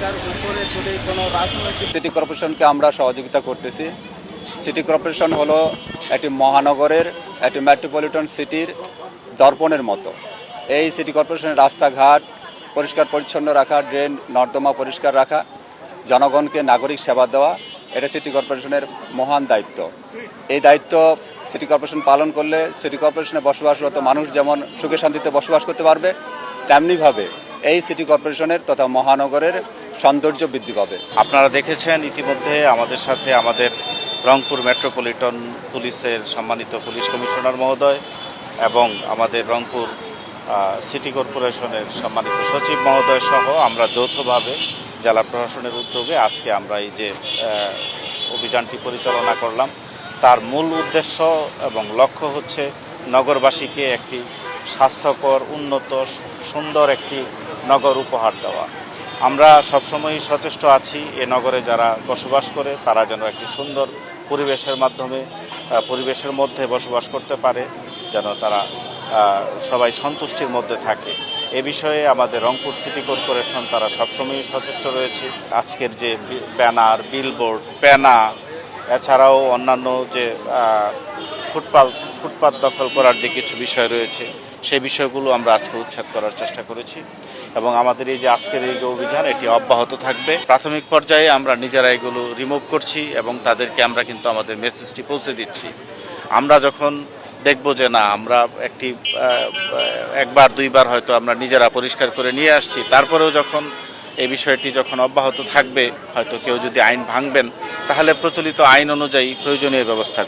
এটার উপরে যদি কোনো রাজনৈতিক সিটি কর্পোরেশনকে আমরা সহযোগিতা করতেছি। সিটি কর্পোরেশন হলো একটি মহানগরের, একটি মেট্রোপলিটন সিটির দর্পণের মতো। এই সিটি কর্পোরেশনের রাস্তাঘাট পরিষ্কার পরিচ্ছন্ন রাখা, ড্রেন নর্দমা পরিষ্কার রাখা, জনগণকে নাগরিক সেবা দেওয়া, এটা সিটি কর্পোরেশনের মহান দায়িত্ব। এই দায়িত্ব সিটি কর্পোরেশন পালন করলে সিটি কর্পোরেশনে বসবাসরত মানুষ যেমন সুখে শান্তিতে বসবাস করতে পারবে, তেমনিভাবে এই সিটি কর্পোরেশনের তথা মহানগরের সৌন্দর্য বৃদ্ধি পাবে। আপনারা দেখেছেন ইতিমধ্যে আমাদের সাথে আমাদের রংপুর মেট্রোপলিটন পুলিশের সম্মানিত পুলিশ কমিশনার মহোদয় এবং আমাদের রংপুর সিটি কর্পোরেশনের সম্মানিত সচিব মহোদয় সহ আমরা যৌথভাবে জেলা প্রশাসনের উদ্যোগে আজকে আমরা এই যে অভিযানটি পরিচালনা করলাম, তার মূল উদ্দেশ্য এবং লক্ষ্য হচ্ছে নগরবাসীকে একটি স্বাস্থ্যকর, উন্নত, সুন্দর একটি নগর উপহার দেওয়া। আমরা সবসময়ই সচেষ্ট আছি এ নগরে যারা বসবাস করে তারা যেন একটি সুন্দর পরিবেশের মধ্যে বসবাস করতে পারে, যেন তারা সবাই সন্তুষ্টির মধ্যে থাকে। এ বিষয়ে আমাদের রংপুর সিটি কর্পোরেশন তারা সবসময়ই সচেষ্ট রয়েছে। আজকের যে ব্যানার, বিলবোর্ড, প্যানা, এছাড়াও অন্যান্য যে ফুটপাত দখল করার যে কিছু বিষয় রয়েছে সেই বিষয়গুলো আমরা আজকে উচ্ছেদ করার চেষ্টা করেছি এবং আমাদের এই যে আজকের এই যে অভিযান এটি অব্যাহত থাকবে। প্রাথমিক পর্যায়ে আমরা নিজেরা এগুলো রিমুভ করছি এবং তাদেরকে আমরা কিন্তু আমাদের মেসেজটি পৌঁছে দিচ্ছি। আমরা যখন দেখব যে না, আমরা একবার দুইবার হয়তো আমরা নিজেরা পরিষ্কার করে নিয়ে আসছি, তারপরেও যখন এই বিষয়টি যখন অব্যাহত থাকবে, হয়তো কেউ যদি আইন ভাঙবেন, তাহলে প্রচলিত আইন অনুযায়ী প্রয়োজনীয় ব্যবস্থা